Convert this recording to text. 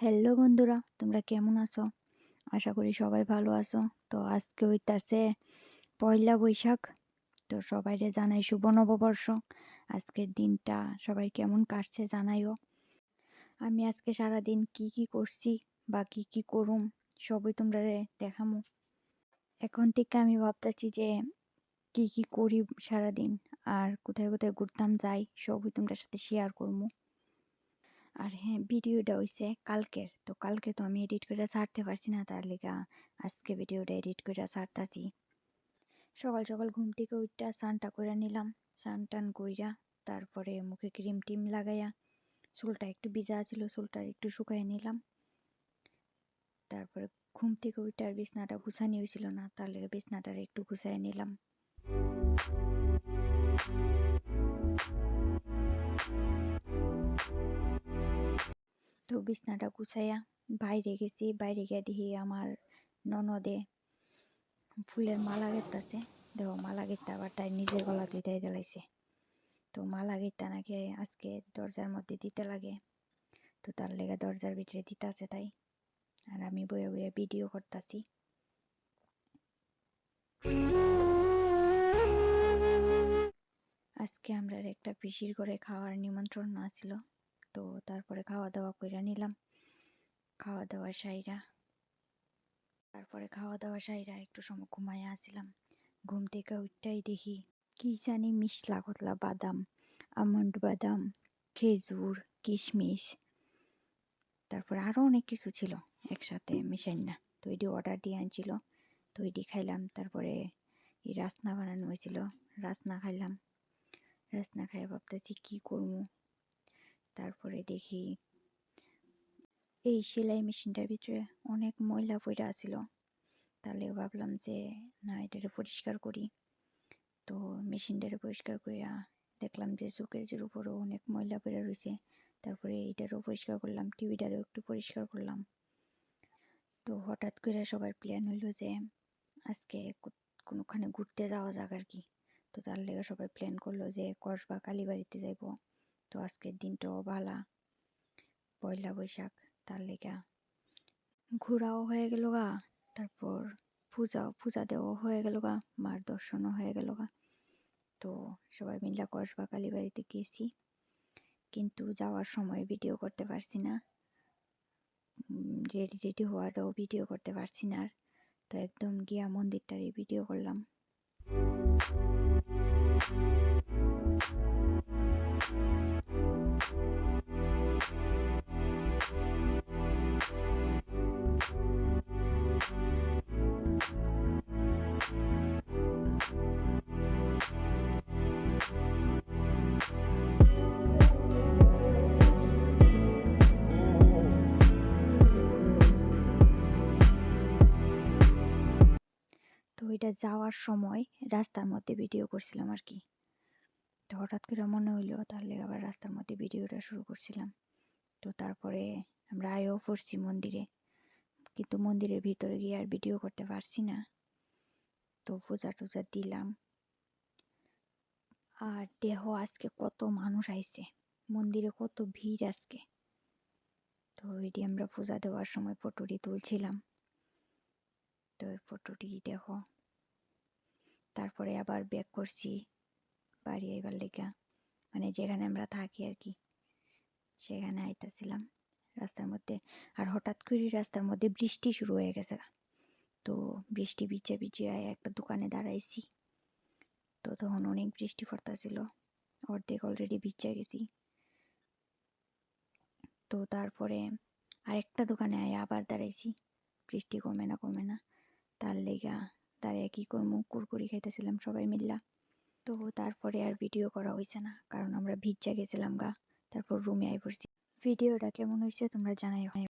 Hello বন্ধুরা, তোমরা কেমন আছো? আশা করি সবাই ভালো আছো। তো আজকে হইতাছে পয়লা বৈশাখ। তো সবাইরে জানাই শুভ নববর্ষ। আজকের দিনটা সবাই কেমন কাটছে জানাইও। আমি আজকে সারাদিন কি কি করছি বা কি কি করুম সবই তোমরা দেখামু। এখন থেকে আমি ভাবতেছি যে কি কি করি সারাদিন আর কোথায় কোথায় ঘুরতাম যাই সবই তোমরা সাথে শেয়ার করবো। আর হ্যাঁ, ভিডিওটা হইছে কালকের, তো কালকে তো আমি এডিট করে ছাড়তে পারছি না, তার লিগা আজকে ভিডিওটা এডিট করে ছাড়তাছি। সকাল সকাল ঘুম থেকে উঠটা স্নানটা করে নিলাম, স্নান টান কইরা তারপরে মুখে ক্রিম টিম লাগাইয়া চুলটা একটু ভিজা ছিল, চুলটা একটু শুকাই নিলাম। তারপরে ঘুম থেকে উঠে আর বিছনাটা গুছানি হয়েছিল না, তার লেগে বিছনাটা একটু গুছাই নিলাম। তো বিছনাটা গুছাইয়া বাইরে গেছি, বাইরে গিয়ে দেখি আমার ননদে ফুলের মালা গেঁথতেছে। দেখো মালা গেঁথতে আবার তাই নিজের গলা ধুইতাই দিলাইছে। তো মালা গেঁথতে নাকি আজকে দরজার মধ্যে দিতে লাগে, তো তার লেগে দরজার ভিতরে দিতেছে তাই। আর আমি বয়ে বয়ে ভিডিও করতেছি। আজকে আমরা একটা পিসির ঘরে খাওয়ার নিমন্ত্রণ আছিল, তো তারপরে খাওয়া দাওয়া কইরা নিলাম। খাওয়া দাওয়া সাইরা একটু সময় ঘুমাইয়া আসছিলাম। ঘুম থেকে উঠটাই দেখি কি জানি মিশলা কতলা বাদাম, আমন্ড বাদাম, খেজুর, কিশমিশ, তারপর আরো অনেক কিছু ছিল একসাথে মিশাই না। তো এটি অর্ডার দিয়ে আনছিল, তো এটি খাইলাম। তারপরে এই রাসনা বানানো হয়েছিল, রাসনা খাইলাম। রাসনা খাই ভাবতেছি কি করবো। তারপরে দেখি এই সেলাই মেশিনটার ভিতরে অনেক ময়লা পড়ে আছিল, তাহলে ভাবলাম যে না এটারে পরিষ্কার করি। তো মেশিনটারে পরিষ্কার কইরা দেখলাম যে শোকেজের উপরও অনেক ময়লা পড়ে রয়েছে। তারপরে এটারও পরিষ্কার করলাম, টিভিটারও একটু পরিষ্কার করলাম। তো হঠাৎ করে সবার প্ল্যান হইলো যে আজকে কোনোখানে ঘুরতে যাওয়া যাক আর কি। তো তার লেগে সবাই প্ল্যান করলো যে কসবা কালীবাড়িতে যাইব। তো আজকের দিনটাও ভালা, পয়লা বৈশাখ, তার লেগা ঘোরাও হয়ে গেল গা। তারপর পূজা দেওয়া হয়ে গেল গা, মার দর্শনও হয়ে গেল গা। তো সবাই মিলে কসবা কালীবাড়িতে গেছি, কিন্তু যাওয়ার সময় ভিডিও করতে পারছি না। রেডি হওয়াটাও ভিডিও করতে পারছি না। তো একদম গিয়া মন্দিরটারই ভিডিও করলাম। তো এটা যাওয়ার সময় রাস্তার মধ্যে ভিডিও করছিলাম আর কি। তো হঠাৎ করে মনে হইলো, তাহলে আবার রাস্তার মধ্যে ভিডিওটা শুরু করছিলাম। তো তারপরে আমরা আয়ও পড়ছি মন্দিরে, কিন্তু মন্দিরের ভিতরে গিয়ে আর ভিডিও করতে পারছি না। তো পূজা টুজা দিলাম। আর দেহ আজকে কত মানুষ আইছে মন্দিরে, কত ভিড় আজকে। তো এটি আমরা পূজা দেওয়ার সময় ফটোটি তুলছিলাম। তো ওই ফটোটি দেখো। তারপরে আবার ব্যাক করছি বাড়ি আইবার লেগা, মানে যেখানে আমরা থাকি আর কি, সেখানে আইতাছিলাম রাস্তার মধ্যে। আর হঠাৎ করে রাস্তার মধ্যে বৃষ্টি শুরু হয়ে গেছে। তো বৃষ্টি ভিজে ভিজে একটা দোকানে দাঁড়াইছি। তো তখন অনেক বৃষ্টি পড়তাছিল, অর্ধেক অলরেডি ভিজে গেছি। তো তারপরে আরেকটা দোকানে আবার দাঁড়াইছি, বৃষ্টি কমে না। তার লেগা দাঁড়িয়ে কি করবো, কুরকুরি খাইতেছিলাম সবাই মিল্লা। তো তারপরে আর ভিডিও করা হয়েছে না, কারণ আমরা ভিজা গেছিলাম গা। তারপর রুমে আই পড়ছি। ভিডিওটা কেমন হয়েছে তোমরা জানাই।